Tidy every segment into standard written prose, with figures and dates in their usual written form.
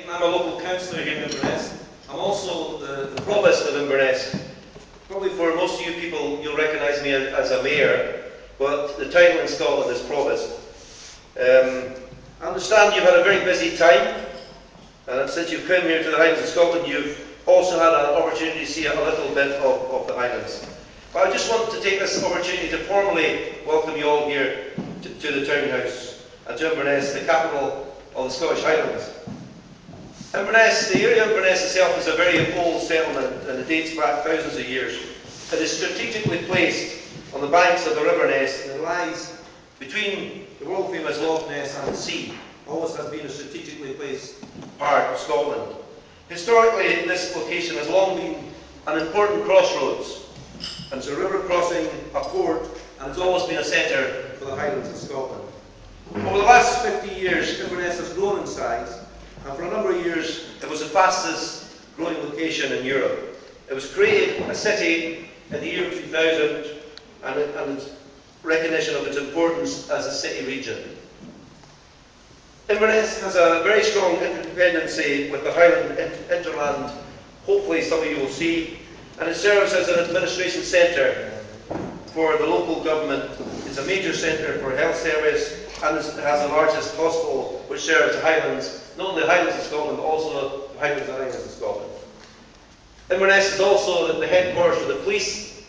I'm a local councillor here in Inverness. I'm also the provost of Inverness. Probably for most of you people, you'll recognise me as a mayor, but the title in Scotland is provost. I understand you've had a very busy time, and since you've come here to the Highlands of Scotland, you've also had an opportunity to see a little bit of the Highlands. But I just want to take this opportunity to formally welcome you all here to the townhouse and to Inverness, the capital of the Scottish Highlands. Inverness, the area of Inverness itself is a very old settlement and it dates back thousands of years. It is strategically placed on the banks of the River Ness and it lies between the world famous Loch Ness and the sea. Always has been a strategically placed part of Scotland. Historically, this location has long been an important crossroads, and it's a river crossing, a port, and it's always been a centre for the Highlands of Scotland. Over the last 50 years, Inverness has grown in size, and for a number of years it was the fastest growing location in Europe. It was created a city in the year 2000 and recognition of its importance as a city region. Inverness has a very strong interdependency with the Highland hinterland, hopefully some of you will see, and it serves as an administration centre for the local government. It's a major centre for health service and it has the largest hospital which serves the Highlands, not only the Highlands of Scotland, but also the Highlands of Scotland. Inverness is also the headquarters for the police,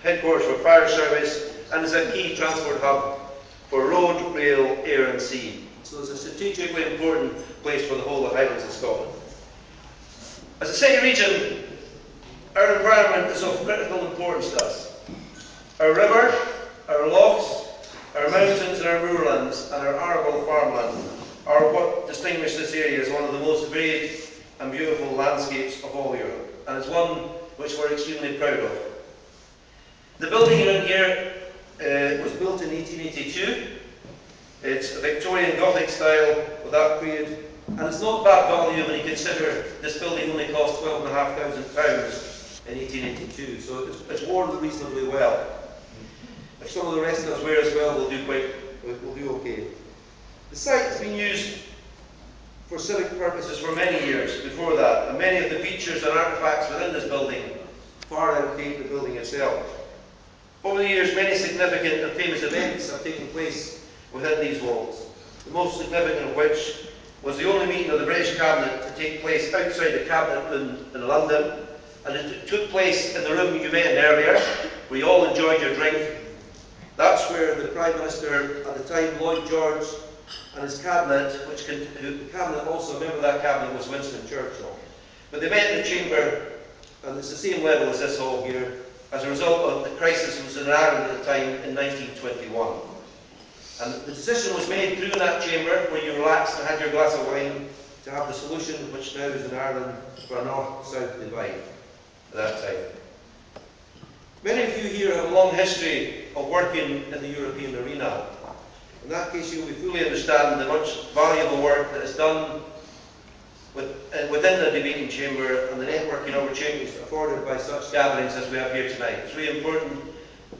headquarters for fire service, and is a key transport hub for road, rail, air and sea. So it's a strategically important place for the whole of the Highlands of Scotland. As a city region, our environment is of critical importance to us. Our river, our lochs, our mountains and our moorlands and our arable farmland are what distinguish this area as one of the most varied and beautiful landscapes of all Europe, and it's one which we're extremely proud of. The building you're in here was built in 1882. It's a Victorian Gothic style of that period, and it's not bad value when you consider this building only cost £12,500 in 1882, so it's worn reasonably well. If some of the rest of us wear as well, we'll do okay. The site has been used for civic purposes for many years before that, and many of the features and artefacts within this building far outdate the building itself. Over the years, many significant and famous events have taken place within these walls, the most significant of which was the only meeting of the British Cabinet to take place outside the Cabinet Room in London, and it took place in the room you met in earlier, where you all enjoyed your drink. That's where the Prime Minister at the time, Lloyd George, and his cabinet, also a member of that cabinet was Winston Churchill. But they met in the chamber, and it's the same level as this hall here, as a result of the crisis that was in Ireland at the time in 1921. And the decision was made through that chamber, where you relaxed and had your glass of wine, to have the solution which now is in Ireland for a north-south divide at that time. Many of you here have a long history of working in the European arena. In that case, you will fully understand the much valuable work that is done within the debating chamber and the networking opportunities afforded by such gatherings as we have here tonight. It's really important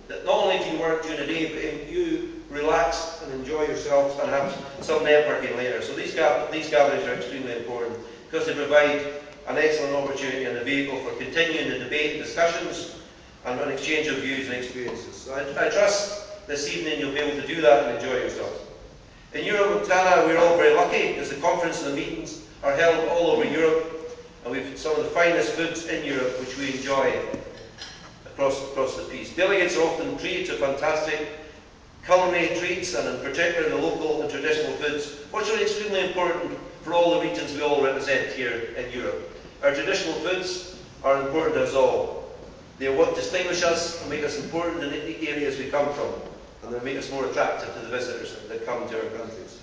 that not only do you work during the day, but you relax and enjoy yourselves and have some networking later. So these gatherings are extremely important because they provide an excellent opportunity and a vehicle for continuing the debate and discussions and an exchange of views and experiences. So I trust this evening you'll be able to do that and enjoy yourselves. In Europe and Tana, we're all very lucky because the conference and the meetings are held all over Europe, and we've some of the finest foods in Europe which we enjoy across the piece. Delegates are often treated to fantastic culinary treats, and in particular the local and traditional foods, which are extremely important for all the regions we all represent here in Europe. Our traditional foods are important to us all. They are what distinguish us and make us important in the areas we come from, and they make us more attractive to the visitors that come to our countries.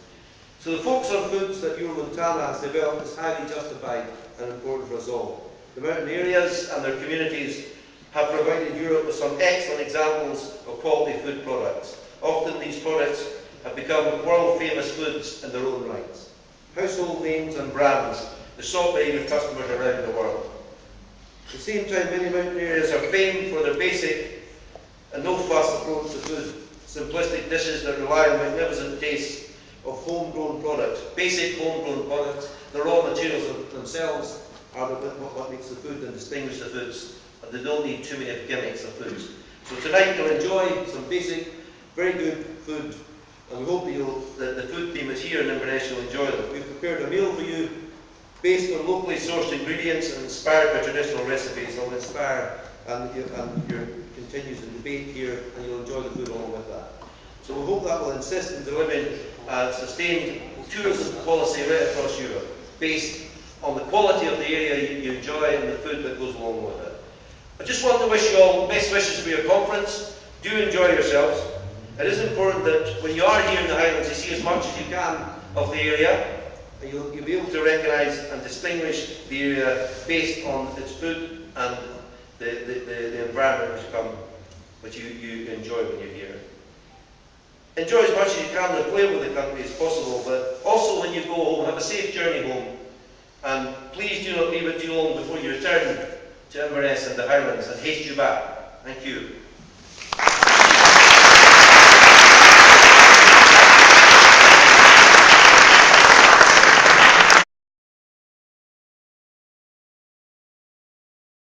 So the focus on foods that Euromontana has developed is highly justified and important for us all. The mountain areas and their communities have provided Europe with some excellent examples of quality food products. Often these products have become world famous foods in their own rights. Household names and brands, the sought by your customers around the world. At the same time, many mountain areas are famed for their basic and no-fuss approach to food, simplistic dishes that rely on magnificent taste of homegrown products, basic homegrown products. The raw materials themselves are what makes the food and distinguish the foods. And they don't need too many gimmicks of foods. So tonight you'll enjoy some basic, very good food, and we hope that the food team is here in Inverness, you'll enjoy them. We've prepared a meal for you based on locally sourced ingredients and inspired by traditional recipes. That will inspire and your continues the debate here, and you'll enjoy the food along with that. So we hope that will insist in delivering a sustained tourism policy right across Europe, based on the quality of the area you enjoy and the food that goes along with it. I just want to wish you all best wishes for your conference. Do enjoy yourselves. It is important that when you are here in the Highlands, you see as much as you can of the area, and you'll be able to recognise and distinguish the area based on its food and the environment which you enjoy when you're here. Enjoy as much as you can the flavour of the country as possible, but also when you go home, have a safe journey home, and please do not leave it too long before you return to Inverness and the Highlands and haste you back. Thank you.